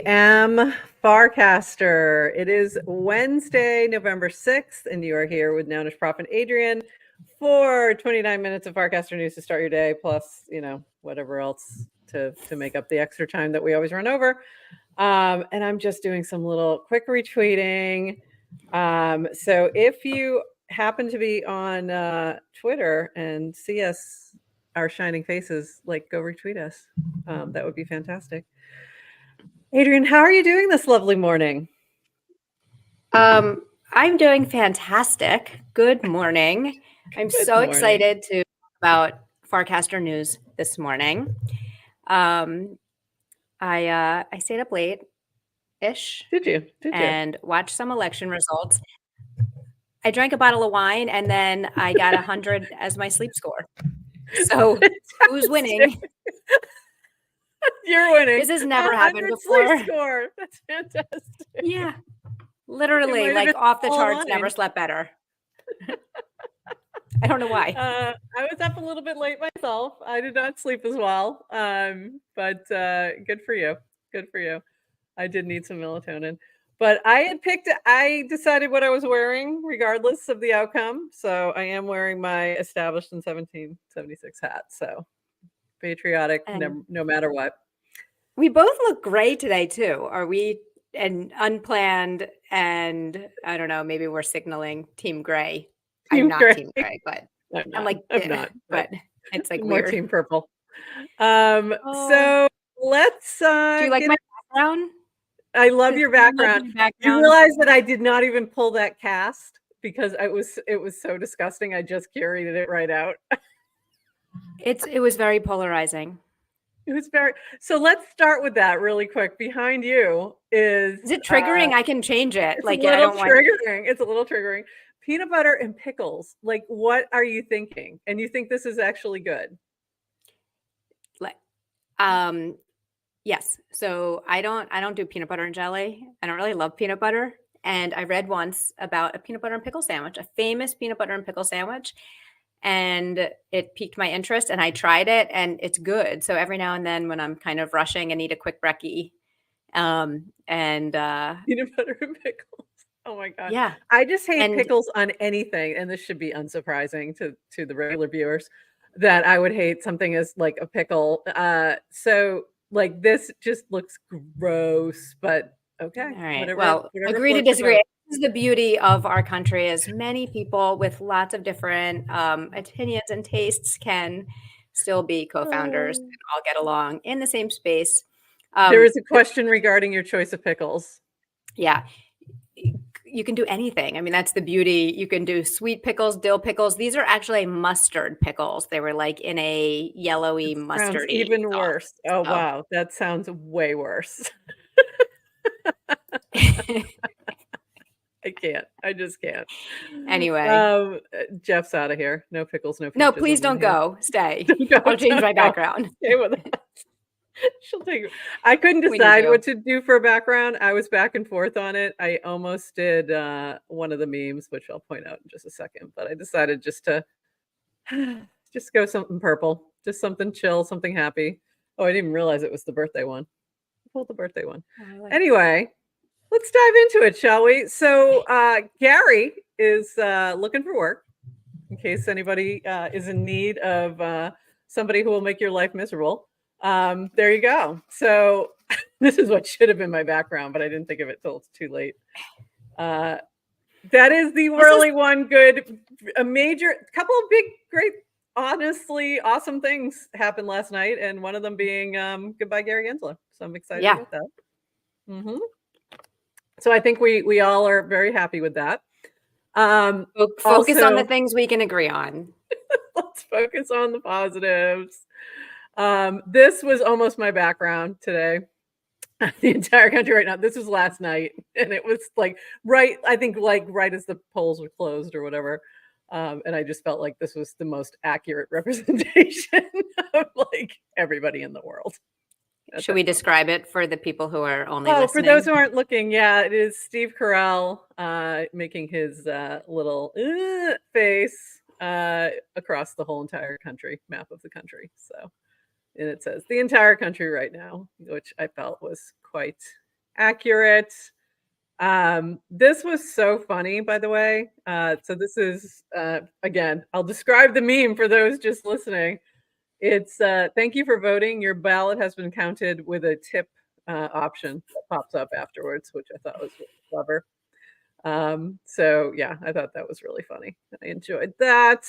am Farcaster. It is Wednesday, November 6th, and you are here with Nounish Prof and Adrian for 29 minutes of Farcaster news to start your day, plus, whatever else to make up the extra time that we always run over. And I'm just doing some little quick retweeting. So if you happen to be on Twitter and see us, our shining faces, go retweet us. That would be fantastic. Adrian, how are you doing this lovely morning? I'm doing fantastic. Good morning. I'm so excited to talk about Farcaster news this morning. I stayed up late-ish. Did you? And watched some election results. I drank a bottle of wine and then I got 100 as my sleep score. So who's winning? You're winning. This has never happened before. Sleep score. That's fantastic. Yeah. Literally, like off the charts, never slept better. I don't know why. I was up a little bit late myself. I did not sleep as well. But good for you. Good for you. I did need some melatonin. But I decided what I was wearing regardless of the outcome. So I am wearing my established in 1776 hat. So patriotic, no matter what. We both look gray today too. Are we unplanned? And I don't know, maybe we're signaling Team Gray. I'm not Team Gray, but I'm not. But it's like more weird. Team Purple. So let's. Do you like my background? I love your background. You realize that I did not even pull that cast because it was so disgusting. I just curated it right out. It was very polarizing. It was very. So let's start with that really quick. Behind you is. Is it triggering? I can change it. It's a little triggering. It's a little triggering. Peanut butter and pickles. Like, what are you thinking? And you think this is actually good? Yes. So I don't do peanut butter and jelly. I don't really love peanut butter. And I read once about a peanut butter and pickle sandwich, a famous peanut butter and pickle sandwich. And it piqued my interest and I tried it and it's good. So every now and then when I'm kind of rushing and need a quick brekkie, peanut butter and pickles. Oh my God. Yeah. I just hate pickles on anything. And this should be unsurprising to the regular viewers that I would hate something as like a pickle. So like this just looks gross, but okay. All right. Whatever agree to disagree. This is the beauty of our country is many people with lots of different opinions and tastes can still be co-founders and all get along in the same space. There is a question regarding your choice of pickles. Yeah. You can do anything. I mean, that's the beauty. You can do sweet pickles, dill pickles. These are actually mustard pickles. They were like in a yellowy mustardy. Even worse. Oh, wow. That sounds way worse. I can't. I just can't. Anyway. Jeff's out of here. No pickles, no peaches. No, please don't go. Stay. I'll change my background. Stay with us. She'll take it. I couldn't decide what to do for a background. I was back and forth on it. I almost did one of the memes, which I'll point out in just a second. But I decided just to go something purple. Just something chill, something happy. Oh, I didn't even realize it was the birthday one. I pulled the birthday one. Anyway, let's dive into it, shall we? So Gary is looking for work in case anybody is in need of somebody who will make your life miserable. There you go. So this is what should have been my background, but I didn't think of it till it's too late. That is the whirly one. Good. A couple of big, great, honestly awesome things happened last night. And one of them being goodbye, Gary Gensler. So I'm excited about that. Mm-hmm. So I think we all are very happy with that. Focus on the things we can agree on. Let's focus on the positives. This was almost my background today. The entire country right now. This was last night, and it was right as the polls were closed or whatever. And I just felt like this was the most accurate representation of everybody in the world. Should we describe it for the people who are only listening? For those who aren't looking, it is Steve Carell making his little face across the whole entire country, map of the country. So. And it says the entire country right now, which I felt was quite accurate. This was so funny, by the way. So this is, again, I'll describe the meme for those just listening. It's thank you for voting. Your ballot has been counted with a tip option that pops up afterwards, which I thought was really clever. So yeah, I thought that was really funny. I enjoyed that.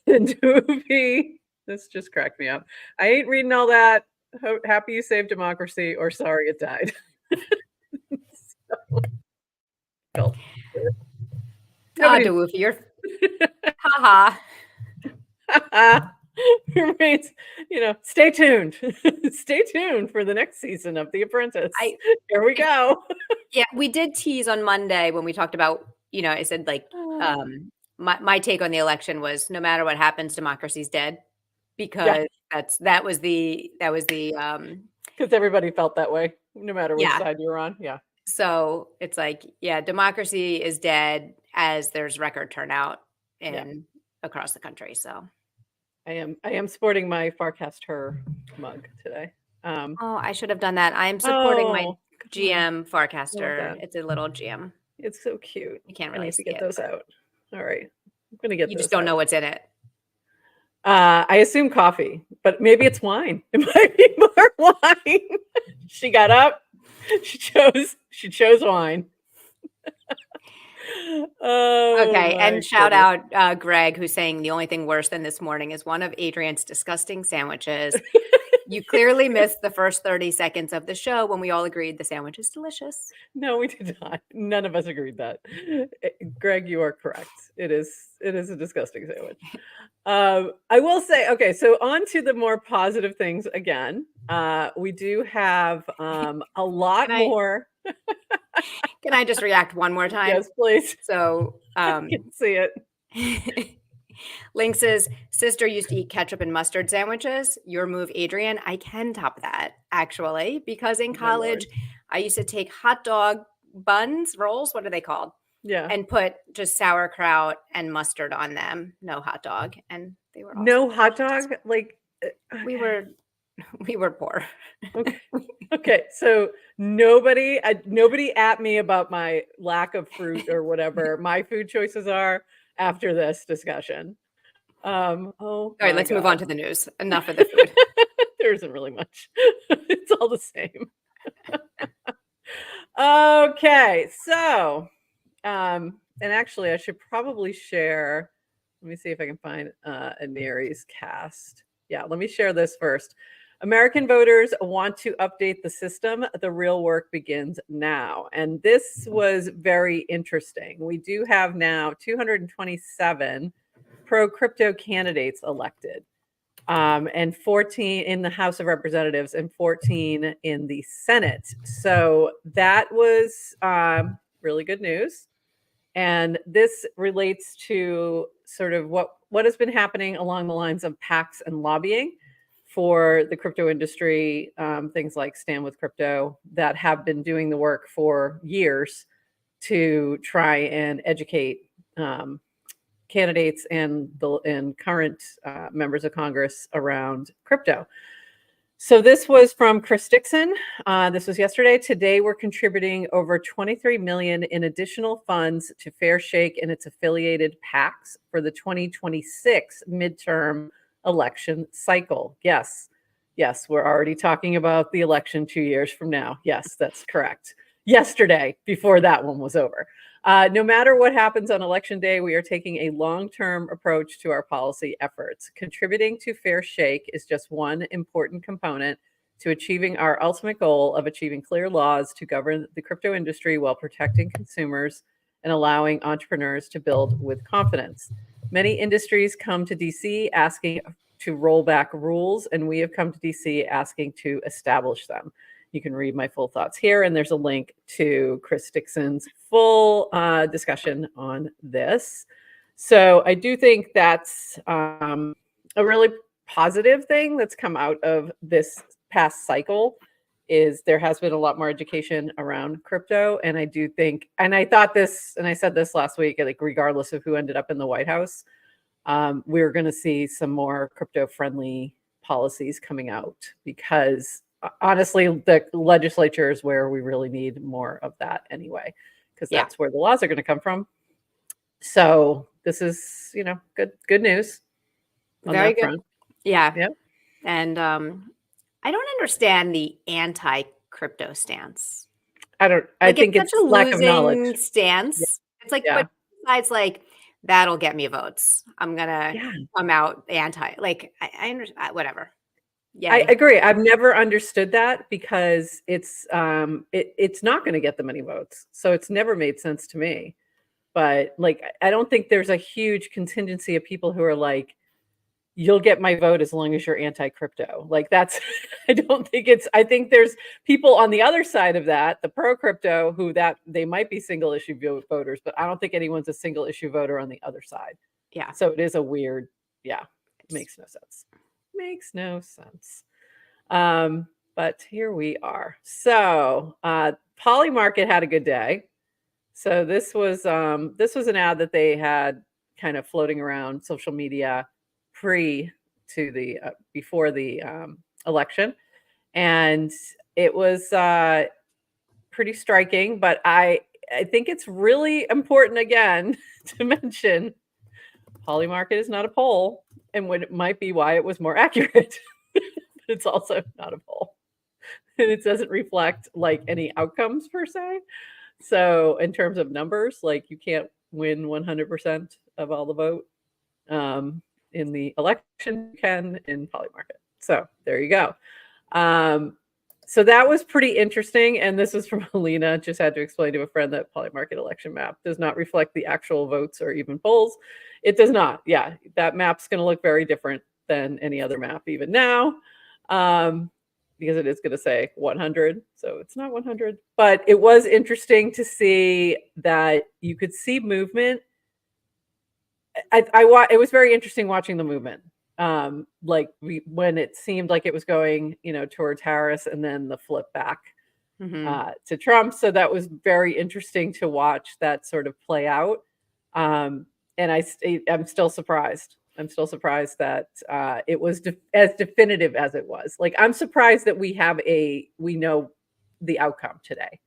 Doobie, this just cracked me up. I ain't reading all that. Happy you saved democracy, or sorry it died. So, Doofy, you're haha. Remains, stay tuned. Stay tuned for the next season of The Apprentice. Here we go. Yeah, we did tease on Monday when we talked about, I said like my take on the election was no matter what happens, democracy's dead, because that was the because everybody felt that way, no matter which side you're on. Yeah. So it's like, democracy is dead as there's record turnout across the country. So I am sporting my Farcaster mug today. I should have done that. I'm supporting my GM Farcaster. It's a little GM. It's so cute. You can't really get those out. All right. I'm going to get those. You just don't know what's in it. I assume coffee, but maybe it's wine. It might be more wine. She got up. She chose wine. Okay, and shout out Greg, who's saying the only thing worse than this morning is one of Adrian's disgusting sandwiches. You clearly missed the first 30 seconds of the show when we all agreed the sandwich is delicious. No, we did not. None of us agreed that. Greg, you are correct. It is a disgusting sandwich. I will say, okay, so on to the more positive things again. We do have a lot more. Can I just react one more time? Yes, please. So I can see it. Lynx's sister used to eat ketchup and mustard sandwiches. Your move, Adrian. I can top that, actually, because in college, I used to take hot dog buns, rolls, what are they called? Yeah. And put just sauerkraut and mustard on them. No hot dog. And they were no hot dog? Like we were poor. Okay. Okay. So nobody at me about my lack of fruit or whatever my food choices are after this discussion. All right, let's move on to the news. Enough of the food. There isn't really much. It's all the same. Okay. So, and actually I should probably share, let me see if I can find a Neri's cast. Yeah, let me share this first. American voters want to update the system. The real work begins now. And this was very interesting. We do have now 227 pro-crypto candidates elected, and 14 in the House of Representatives and 14 in the Senate. So that was really good news. And this relates to sort of what has been happening along the lines of PACs and lobbying for the crypto industry, things like Stand With Crypto, that have been doing the work for years to try and educate candidates and current members of Congress around crypto. So this was from Chris Dixon. This was yesterday. Today, we're contributing over $23 million in additional funds to Fair Shake and its affiliated PACs for the 2026 midterm election cycle. Yes, we're already talking about the election 2 years from now. Yes, that's correct. Yesterday, before that one was over. No matter what happens on election day, we are taking a long-term approach to our policy efforts. Contributing to Fair Shake is just one important component to achieving our ultimate goal of achieving clear laws to govern the crypto industry while protecting consumers and allowing entrepreneurs to build with confidence. Many industries come to DC asking to roll back rules, and we have come to DC asking to establish them. You can read my full thoughts here, and there's a link to Chris Dixon's full discussion on this. So I do think that's a really positive thing that's come out of this past cycle, is there has been a lot more education around crypto. And I do think, and I thought this, and I said this last week, like regardless of who ended up in the White House, we're going to see some more crypto-friendly policies coming out, because honestly, the legislature is where we really need more of that anyway, because Yeah. that's where the laws are going to come from. So this is, good news on Very that good. front. Yeah. Yeah. And I don't understand the anti-crypto stance. I Like, it's think such a it's lack of knowledge. losing Yeah. stance. It's like, Yeah. but besides, like, that'll get me votes. I'm gonna Yeah. come out anti. Like, I understand. Whatever. I Yay. agree. I've never understood that because it's not going to get them any votes. So it's never made sense to me. But like I don't think there's a huge contingency of people who are like, you'll get my vote as long as you're anti-crypto. Like that's I think there's people on the other side of that, the pro-crypto, who that they might be single issue voters, but I don't think anyone's a single issue voter on the other side. Yeah. So it is a weird, yeah, makes no sense. Makes no sense. But here we are. So Poly Market had a good day. So this was an ad that they had kind of floating around social media pre to the before the election, and it was pretty striking. But I think it's really important again to mention Poly Market is not a poll, and what it might be why it was more accurate. It's also not a poll, and it doesn't reflect like any outcomes per se. So in terms of numbers, like you can't win 100% of all the vote in the election. You can in Poly Market. So there you go. So that was pretty interesting. And this is from Alina. Just had to explain to a friend that Poly Market election map does not reflect the actual votes or even polls. It does not. Yeah, that map's going to look very different than any other map even now. Because it is going to say 100, so it's not 100. But it was interesting to see that you could see movement. It was very interesting watching the movement. When it seemed like it was going, towards Harris, and then the flip back to Trump. So that was very interesting to watch that sort of play out. And I'm still surprised. I'm still surprised that it was as definitive as it was. Like, I'm surprised that we know the outcome today.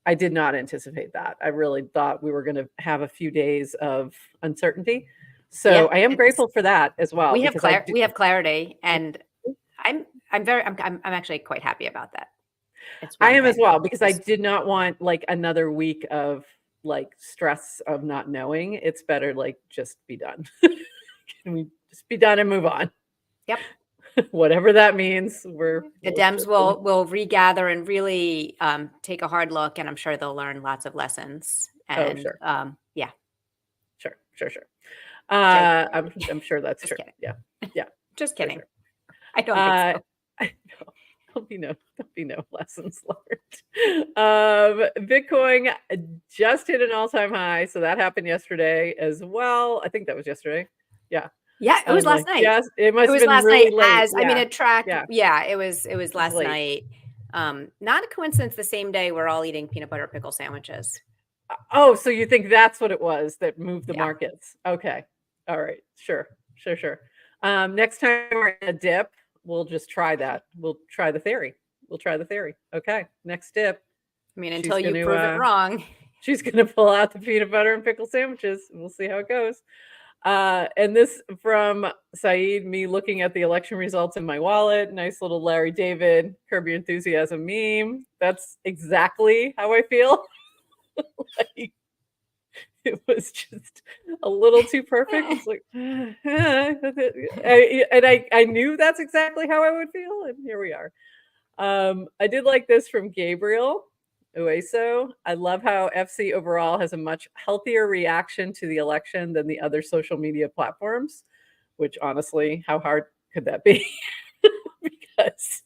I did not anticipate that. I really thought we were going to have a few days of uncertainty. So Yeah, I am grateful for that as well. We have clarity, and I'm actually quite happy about that. I am as well, because I did not want like another week of like stress of not knowing. It's better like just be done. Can we just be done and move on? Yep. Whatever that means. The Dems will regather and really take a hard look, and I'm sure they'll learn lots of lessons. And sure. Yeah. Sure. I'm sure that's just true. Kidding. Yeah. Just kidding. Sure. I don't think so. There'll be no lessons learned. Bitcoin just hit an all-time high, so that happened yesterday as well. I think that was yesterday. Yeah. Yeah, it was last night. Yes, it must have been last really night. late. I mean, it tracked. Yeah, it was last night. Not a coincidence. The same day we're all eating peanut butter pickle sandwiches. Oh, so you think that's what it was that moved the markets? Okay. All right. Sure. Next time we're in a dip, we'll just try that. We'll try the theory. Okay. Next dip. I mean, until you prove it wrong. She's going to pull out the peanut butter and pickle sandwiches. We'll see how it goes. And this from Saeed, me looking at the election results in my wallet. Nice little Larry David, Curb Your Enthusiasm meme. That's exactly how I feel. Like, it was just a little too perfect. It's like, I knew that's exactly how I would feel, and here we are. I did like this from Gabriel Ueso. I love how FC overall has a much healthier reaction to the election than the other social media platforms, which honestly, how hard could that be? Because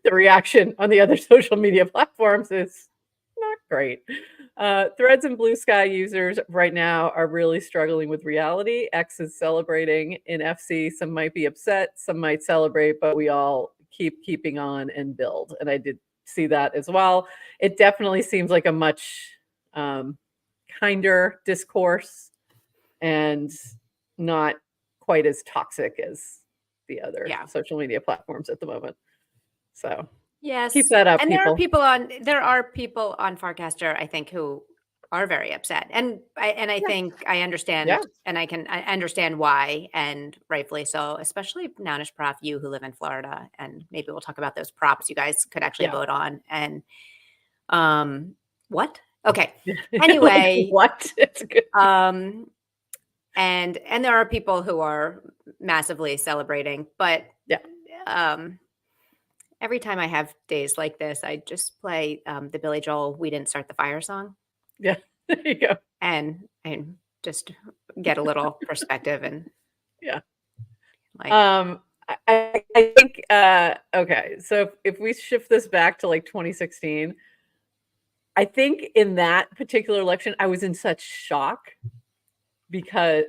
the reaction on the other social media platforms is not great. Threads and Blue Sky users right now are really struggling with reality. X is celebrating in FC. Some might be upset, some might celebrate, but we all keeping on and build. And I did see that as well. It definitely seems like a much kinder discourse and not quite as toxic as the other social media platforms at the moment. So Yes. Keep that up, And people. there are people on Farcaster, I think, who are very upset. And I Yeah. think I understand, Yeah. and I understand why, and rightfully so, especially Nounish Prof, you who live in Florida, and maybe we'll talk about those props you guys could actually Yeah. vote on. And what? Okay. Like, Anyway, what? It's good. and there are people who are massively celebrating, but Yeah. every time I have days like this, I just play the Billy Joel "We Didn't Start the Fire" song, Yeah. There you go. and just get a little perspective and Yeah. like, I think okay, so if we shift this back to like 2016, I think in that particular election I was in such shock because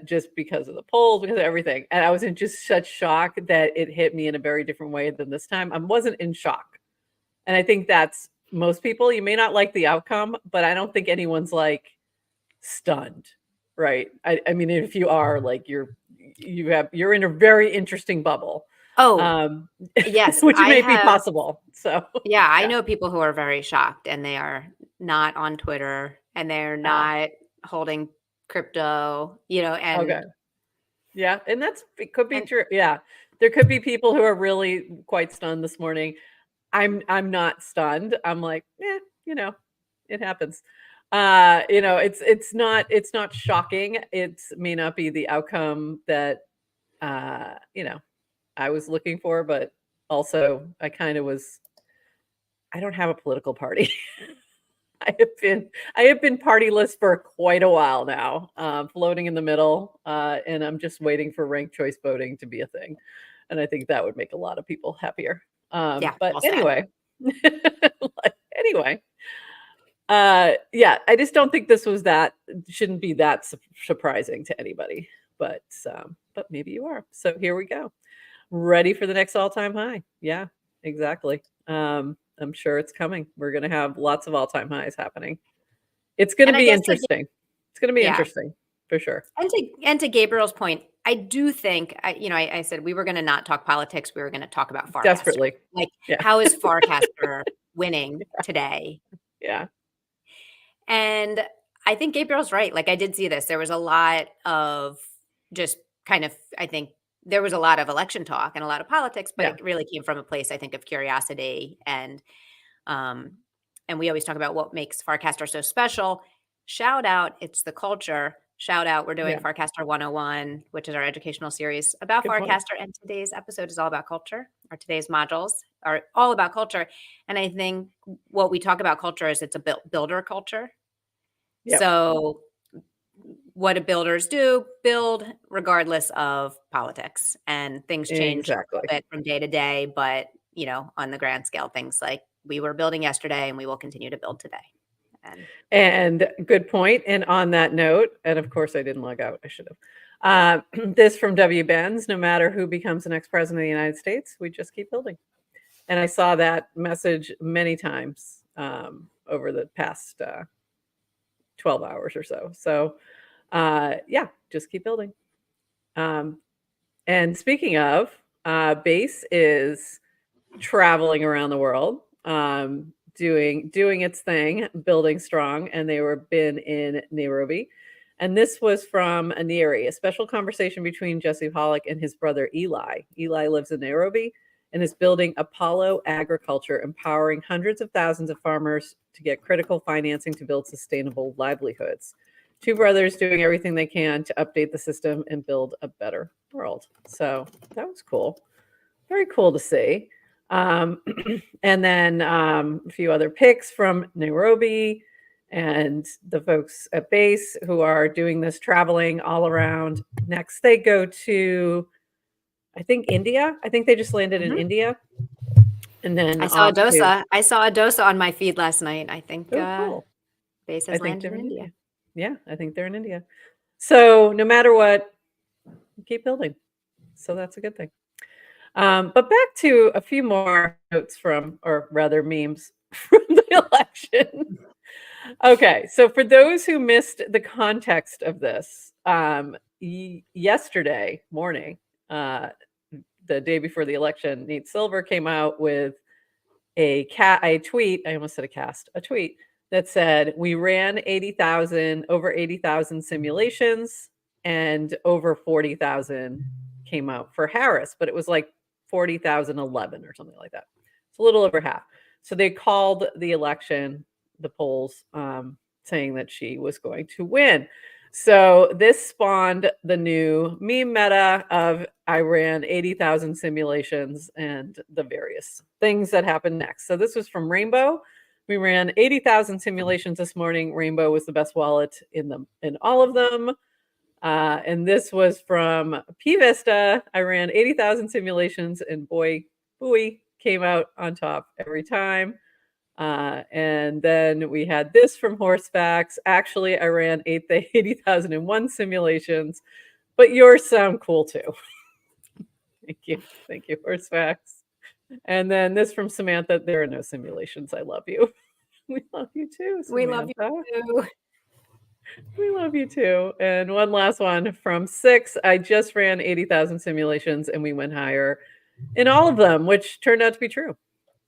of the polls, because of everything. And I was in just such shock that it hit me in a very different way than this time. I wasn't in shock. And I think that's most people. You may not like the outcome, but I don't think anyone's like stunned, right? I mean, if you are like you're in a very interesting bubble. oh, Um yes, which I may be have. possible. So Yeah, I yeah. know people who are very shocked, and they are not on Twitter, and they're Ah, not holding crypto, okay. Yeah, and it could be and true. Yeah. There could be people who are really quite stunned this morning. I'm not stunned. I'm like, you know, it happens. It's not shocking. It may not be the outcome that uh, you know, I was looking for, but also I don't have a political party. I have been partyless for quite a while now, floating in the middle, and I'm just waiting for ranked choice voting to be a thing, and I think that would make a lot of people happier. yeah, But well said. anyway, anyway, yeah, I just don't think this was that shouldn't be that surprising to anybody, but maybe you are. So here we go. Ready for the next all-time high. Yeah, exactly. I'm sure it's coming. We're going to have lots of all-time highs happening. It's going to And I be guess interesting. It's going to be yeah, interesting for sure. and to Gabriel's point, I do think I said we were going to not talk politics. We were going to talk about Farcaster. Desperately. Like, Yeah. how is Farcaster winning today? Yeah. And I think Gabriel's right. Like, I did see this. There was a lot of just kind of, I think there was a lot of election talk and a lot of politics, but Yeah. it really came from a place, I think, of curiosity. Um, and we always talk about what makes Farcaster so special. Shout out, it's the culture. Shout out, we're doing Yeah. Farcaster 101, which is our educational series about Good point. Farcaster. And today's episode is all about culture, or today's modules are all about culture. And I think what we talk about culture is it's a builder culture. Yep. So what do builders do? Build regardless of politics, and things change a Exactly. little bit from day to day, but on the grand scale, things like we were building yesterday and we will continue to build today. And good point. And on that note, and of course I didn't log out. I should have. This from W. Benz, no matter who becomes the next president of the United States, we just keep building. And I saw that message many times over the past 12 hours or so. So yeah, just keep building. And speaking of, Base is traveling around the world, doing its thing, building strong, and they were been in Nairobi. And this was from Aniri, a special conversation between Jesse Pollock and his brother Eli. Eli lives in Nairobi and is building Apollo Agriculture, empowering hundreds of thousands of farmers to get critical financing to build sustainable livelihoods. Two brothers doing everything they can to update the system and build a better world. So that was cool. Very cool to see. And then a few other picks from Nairobi and the folks at Base who are doing this traveling all around. Next, they go to, I think, India. I think they just landed in Mhm. India. And then I saw a off to, dosa. I saw a dosa on my feed last night. I think oh, cool. Base I has think landed they're in in India. India. Yeah, I think they're in India. So no matter what, keep building. So that's a good thing. But back to a few more notes from, or rather memes from the election. Okay, so for those who missed the context of this, yesterday morning, the day before the election, Nate Silver came out with a tweet. I almost said a tweet that said we ran over 80,000 simulations, and over 40,000 came out for Harris, but it was like 40,011 or something like that. It's a little over half. So they called the election, the polls, saying that she was going to win. So this spawned the new meme meta of I ran 80,000 simulations and the various things that happened next. So this was from Rainbow. We ran 80,000 simulations this morning. Rainbow was the best wallet in all of them. And this was from P-Vista. I ran 80,000 simulations, and boy, buoy came out on top every time. And then we had this from Horsefacts. Actually, I ran 80,001 simulations, but yours sound cool too. Thank you. Thank you, Horsefacts. And then this from Samantha. There are no simulations. I love you. We love you too, Samantha. We love you too. We love you too. And one last one from Six. I just ran 80,000 simulations and we went higher in all of them, which turned out to be true.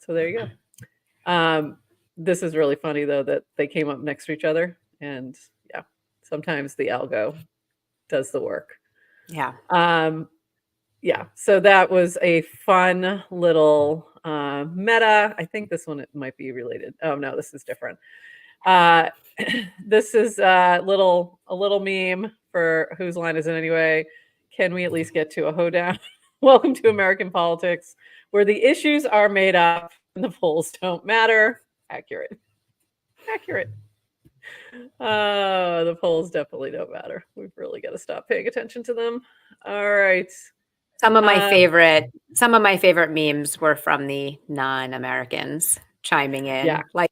So there you go. This is really funny though that they came up next to each other, and yeah, sometimes the algo does the work. Yeah. Yeah. So that was a fun little meta. I think this one it might be related. Oh no, this is different. This is a little meme for Whose Line Is It Anyway? Can we at least get to a hoedown? Welcome to American politics, where the issues are made up and the polls don't matter. Accurate. The polls definitely don't matter. We've really got to stop paying attention to them. All right. Some of my favorite memes were from the non-Americans chiming in. Yeah. Like,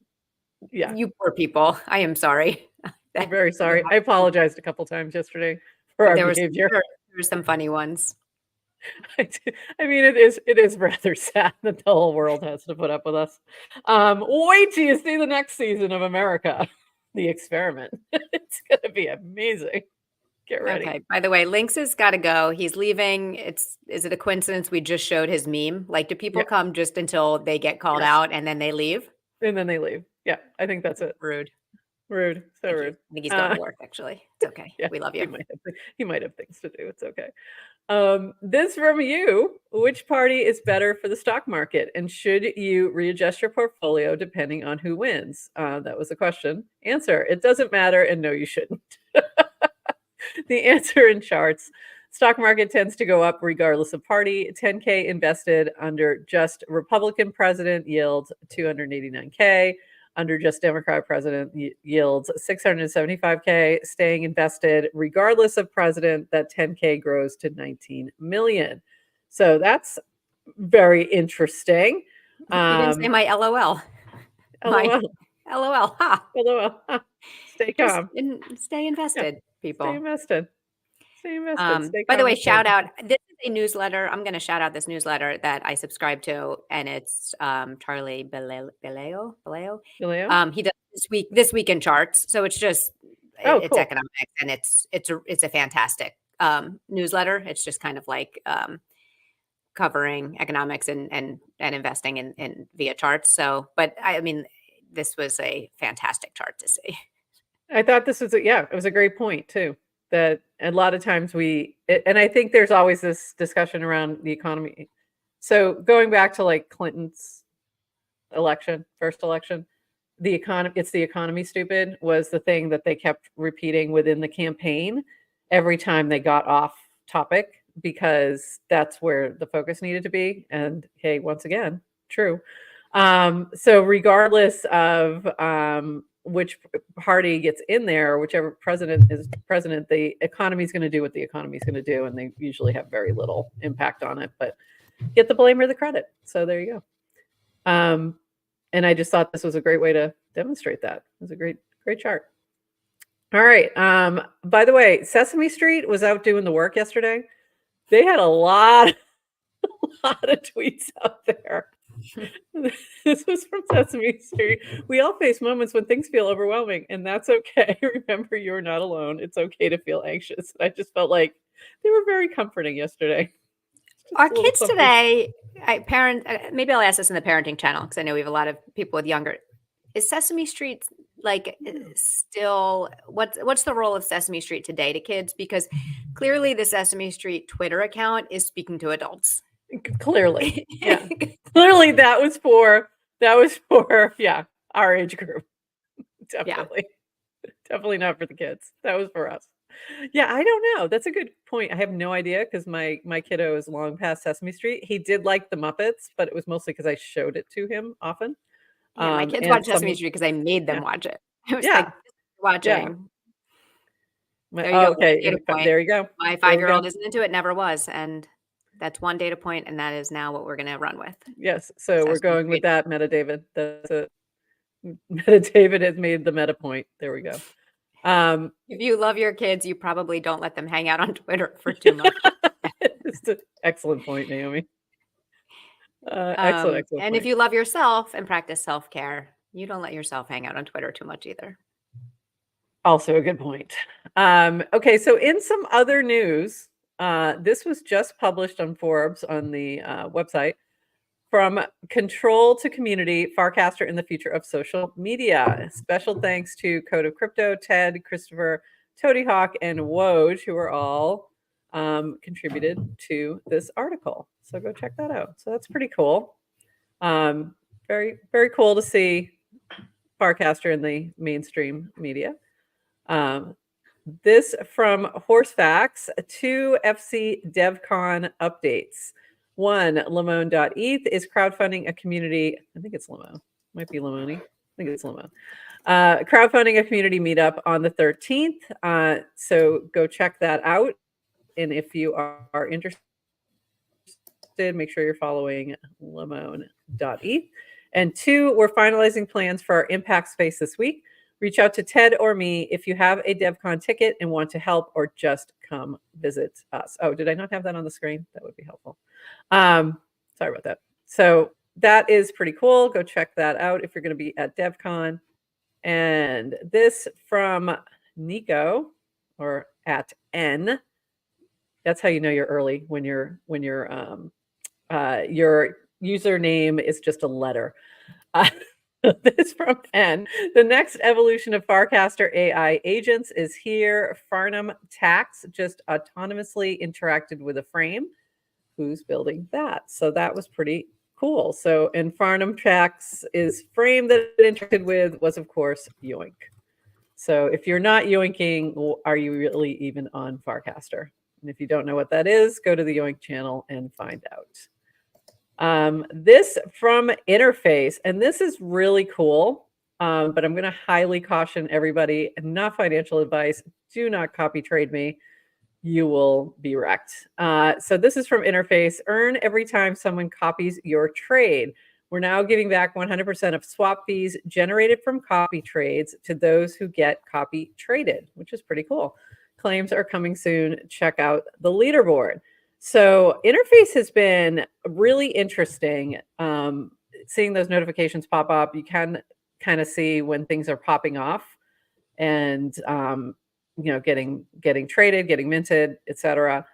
yeah, you poor people. I am sorry. I'm very sorry. I apologized a couple times yesterday for our behavior. There were some funny ones. I mean, it is rather sad that the whole world has to put up with us. Wait till you see the next season of America, The Experiment. It's going to be amazing. Get ready. Okay. By the way, Lynx has got to go. He's leaving. Is it a coincidence we just showed his meme? Like, do people come just until they get called out and then they leave? And then they leave. Yeah, I think that's it. Rude. So rude. I think he's going to work, actually. It's okay. Yeah, we love you. He might have things to do. It's okay. This from you. Which party is better for the stock market? And should you readjust your portfolio depending on who wins? That was the question. Answer: it doesn't matter, and no, you shouldn't. The answer in charts: stock market tends to go up regardless of party. 10K invested under just Republican president yields 289K. Under just Democrat president yields 675K. Staying invested regardless of president, that 10K grows to 19 million. So that's very interesting. You didn't say my LOL. LOL. LOL. Ha. LOL. Ha. Stay calm. Stay invested, people. Stay invested. Stay By the way, shout out. This is a newsletter. I'm going to shout out this newsletter that I subscribe to, and it's Charlie Beleo. He does this week in charts. So it's just it's cool. Economics, and it's a fantastic newsletter. It's just kind of like covering economics and investing in via charts. So, but I mean, this was a fantastic chart to see. I thought this was it was a great point too. That a lot of times and I think there's always this discussion around the economy. So going back to like Clinton's first election, it's the economy, stupid, was the thing that they kept repeating within the campaign every time they got off topic, because that's where the focus needed to be. And hey, once again, true. So regardless of which party gets in there, whichever president is president, the economy is going to do what the economy is going to do, and they usually have very little impact on it, but get the blame or the credit. So there you go. And I just thought this was a great way to demonstrate that. It was a great chart. All right. By the way, Sesame Street was out doing the work yesterday. They had a lot of tweets out there. This was from Sesame Street. We all face moments when things feel overwhelming, and that's okay. Remember, you're not alone. It's okay to feel anxious. And I just felt like they were very comforting yesterday. Our kids today maybe I'll ask this in the parenting channel because I know we have a lot of people with younger. Is Sesame Street still what's the role of Sesame Street today to kids? Because clearly the Sesame Street Twitter account is speaking to adults. Clearly, yeah. Clearly that was for our age group. Definitely. Yeah. Definitely not for the kids. That was for us. Yeah, I don't know. That's a good point. I have no idea because my kiddo is long past Sesame Street. He did like the Muppets, but it was mostly because I showed it to him often. Yeah, my kids watch Sesame Street because I made them watch it. It was like watching. Yeah. There you go. Okay, there you go. My 5-year-old isn't into it, never was, and that's one data point, and that is now what we're going to run with. Yes, so we're going with that, Meta David. That's it. Meta David has made the meta point. There we go. If you love your kids, you probably don't let them hang out on Twitter for too much. It's an excellent point, Naomi. Excellent and point. If you love yourself and practice self-care, you don't let yourself hang out on Twitter too much either. Also a good point. Okay, so in some other news, this was just published on Forbes on the website. From control to community, Farcaster in the future of social media. Special thanks to Code of Crypto, Ted, Christopher, Toady Hawk, and Woj, who are all contributed to this article. So go check that out. So that's pretty cool. Very, very cool to see Farcaster in the mainstream media. This from Horsefacts, 2 FC DevCon updates. 1, Limon.eth is crowdfunding a community. I think it's Limon. Might be Limoni. I think it's Limon. Crowdfunding a community meetup on the 13th. So go check that out. And if you are interested, make sure you're following Limon.eth. And 2, we're finalizing plans for our impact space this week. Reach out to Ted or me if you have a DevCon ticket and want to help or just come visit us. Oh, did I not have that on the screen? That would be helpful. Sorry about that. So that is pretty cool. Go check that out if you're going to be at DevCon. And this from Nico, or at N. That's how you know you're early when your username is just a letter. This from N. The next evolution of Farcaster AI agents is here. Farnham Tax just autonomously interacted with a frame. Who's building that? So that was pretty cool. So, and Farnham Tax is frame that it interacted with was, of course, Yoink. So if you're not yoinking, are you really even on Farcaster? And if you don't know what that is, go to the Yoink channel and find out. This from Interface, and this is really cool, but I'm going to highly caution everybody, not financial advice, do not copy trade me. You will be wrecked. So this is from Interface. Earn every time someone copies your trade. We're now giving back 100% of swap fees generated from copy trades to those who get copy traded, which is pretty cool. Claims are coming soon. Check out the leaderboard. So Interface has been really interesting. Seeing those notifications pop up, you can kind of see when things are popping off and getting traded, getting minted, etc.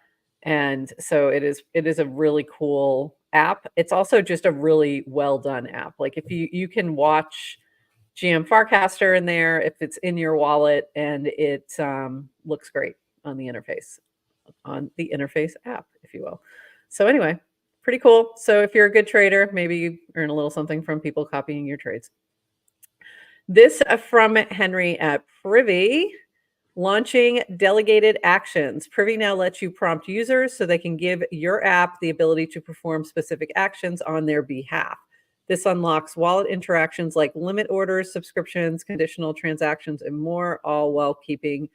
And so it is a really cool app. It's also just a really well done app. Like if you can watch GM Farcaster in there if it's in your wallet, and it looks great on the interface app, if you will. So anyway, pretty cool. So if you're a good trader, maybe you earn a little something from people copying your trades. This from Henry at Privy. Launching delegated actions. Privy now lets you prompt users so they can give your app the ability to perform specific actions on their behalf. This unlocks wallet interactions like limit orders, subscriptions, conditional transactions, and more, all while keeping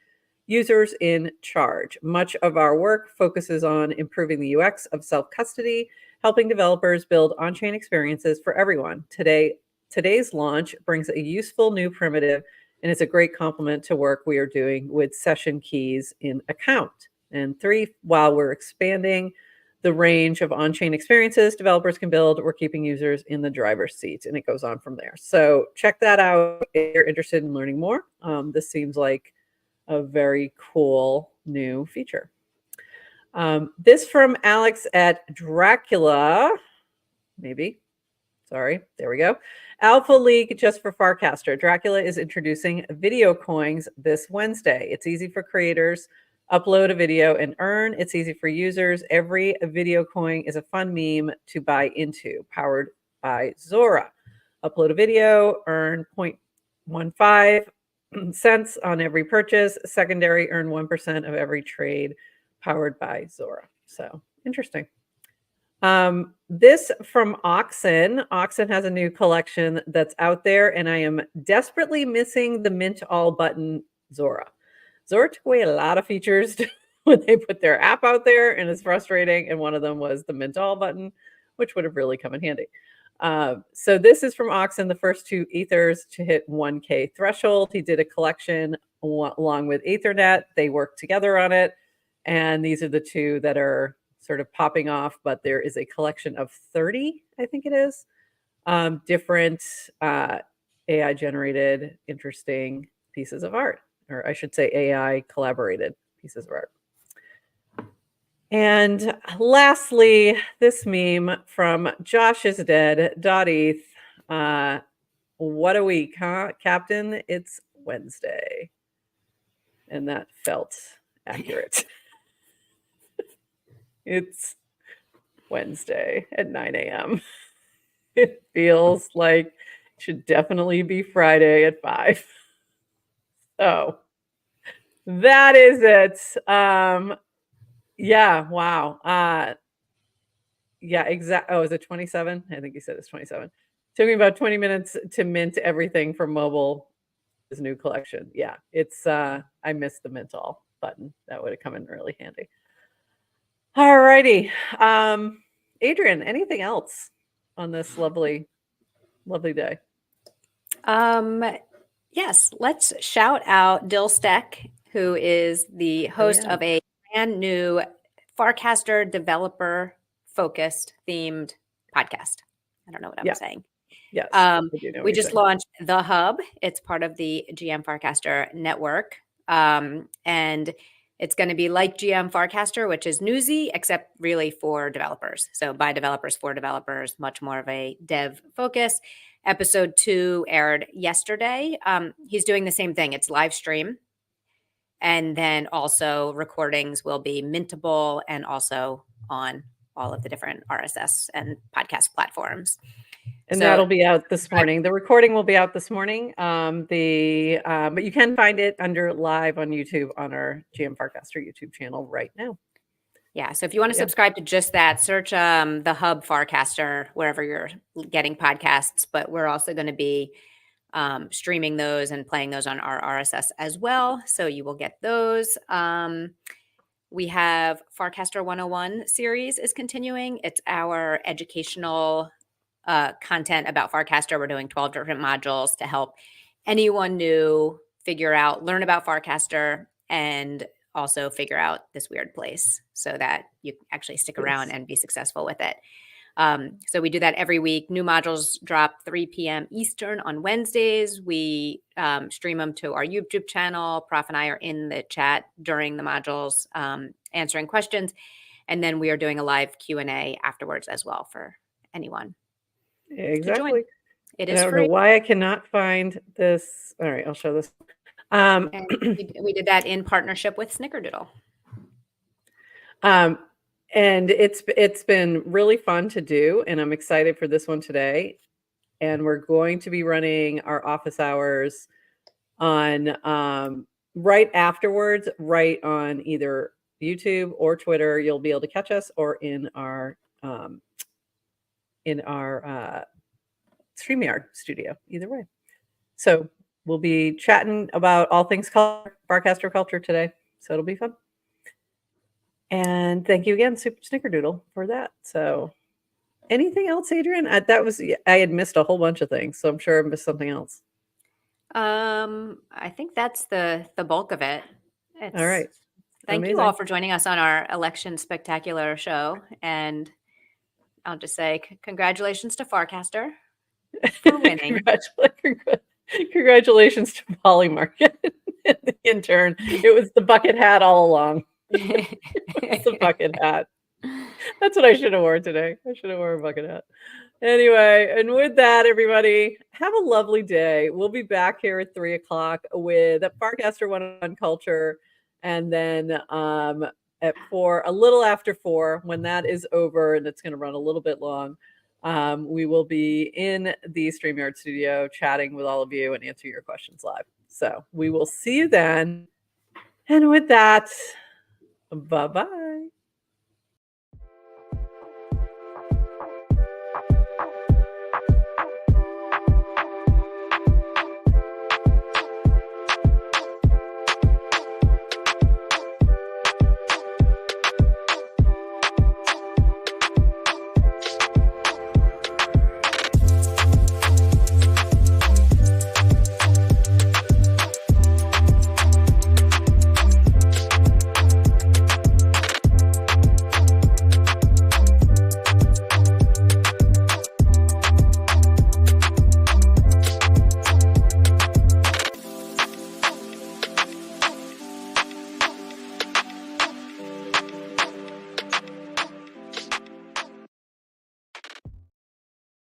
users in charge. Much of our work focuses on improving the UX of self-custody, helping developers build on-chain experiences for everyone. Today's launch brings a useful new primitive, and it's a great complement to work we are doing with session keys in account. And 3, while we're expanding the range of on-chain experiences developers can build, we're keeping users in the driver's seat, and it goes on from there. So check that out if you're interested in learning more. This seems like a very cool new feature. This from Alex at Dracula. maybe. Sorry, there we go. Alpha League just for Farcaster. Dracula is introducing video coins this Wednesday. It's easy for creators. Upload a video and earn. It's easy for users. Every video coin is a fun meme to buy into, powered by Zora. Upload a video, earn 0.15 cents on every purchase. Secondary, earn 1% of every trade, powered by Zora. So interesting. This from Oxen. Oxen has a new collection that's out there, and I am desperately missing the Mint All button Zora. Zora took away a lot of features when they put their app out there, and it's frustrating. And one of them was the Mint All button, which would have really come in handy. So this is from Oxen, the first 2 ethers to hit 1K threshold. He did a collection along with Ethernet. They worked together on it, and these are the 2 that are sort of popping off, but there is a collection of 30, I think it is, different AI generated interesting pieces of art, or I should say AI collaborated pieces of art. And lastly, this meme from Josh is Dead, .eth. What a week, huh, Captain? It's Wednesday. And that felt accurate. It's Wednesday at 9 a.m. It feels like it should definitely be Friday at 5. So that is it. Yeah, wow. Yeah, exactly. Oh, is it 27? I think he said it's 27. Took me about 20 minutes to mint everything from mobile. His new collection. Yeah, it's I missed the mint all button. That would have come in really handy. All righty. Adrian, anything else on this lovely day? Yes, let's shout out Dill Steck, who is the host of a brand new Farcaster developer focused themed podcast. I don't know what I'm saying. Yes. We just launched The Hub. It's part of the GM Farcaster network. And it's going to be like GM Farcaster, which is newsy, except really for developers. So by developers, for developers, much more of a dev focus. Episode 2 aired yesterday. He's doing the same thing. It's live stream. And then also recordings will be mintable and also on all of the different RSS and podcast platforms. And so that'll be out this morning. The recording will be out this morning. But you can find it under live on YouTube on our GM Farcaster YouTube channel right now. Yeah. So if you want to subscribe to just that, search the Hub Farcaster wherever you're getting podcasts. But we're also going to be streaming those and playing those on our RSS as well. So you will get those. We have Farcaster 101 series is continuing. It's our educational content about Farcaster. We're doing 12 different modules to help anyone new learn about Farcaster and also figure out this weird place so that you actually stick around and be successful with it. So we do that every week. New modules drop 3 p.m. Eastern on Wednesdays. We stream them to our YouTube channel. Prof and I are in the chat during the modules answering questions. And then we are doing a live Q&A afterwards as well for anyone. Exactly. It is I don't free. know why I cannot find this. All right, I'll show this. And we did that in partnership with Snickerdoodle. And it's been really fun to do, and I'm excited for this one today. And we're going to be running our office hours on right afterwards, right on either YouTube or Twitter. You'll be able to catch us, or in our StreamYard studio, either way. So we'll be chatting about all things Farcaster culture today. So it'll be fun. And thank you again, Super Snickerdoodle, for that. So anything else, Adrian? I had missed a whole bunch of things, so I'm sure I missed something else. I think that's the bulk of it. All right. Thank you all for joining us on our election spectacular show. And I'll just say congratulations to Farcaster for winning. Congratulations to Polymarket, the intern. It was the bucket hat all along. It's the bucket hat. That's what I should have worn today. I should have worn a bucket hat. Anyway, and with that, everybody, have a lovely day. We'll be back here at 3:00 with Farcaster 101 Culture, and then at 4, a little after 4, when that is over, and it's going to run a little bit long, we will be in the StreamYard studio chatting with all of you and answering your questions live. So we will see you then. And with that, bye-bye.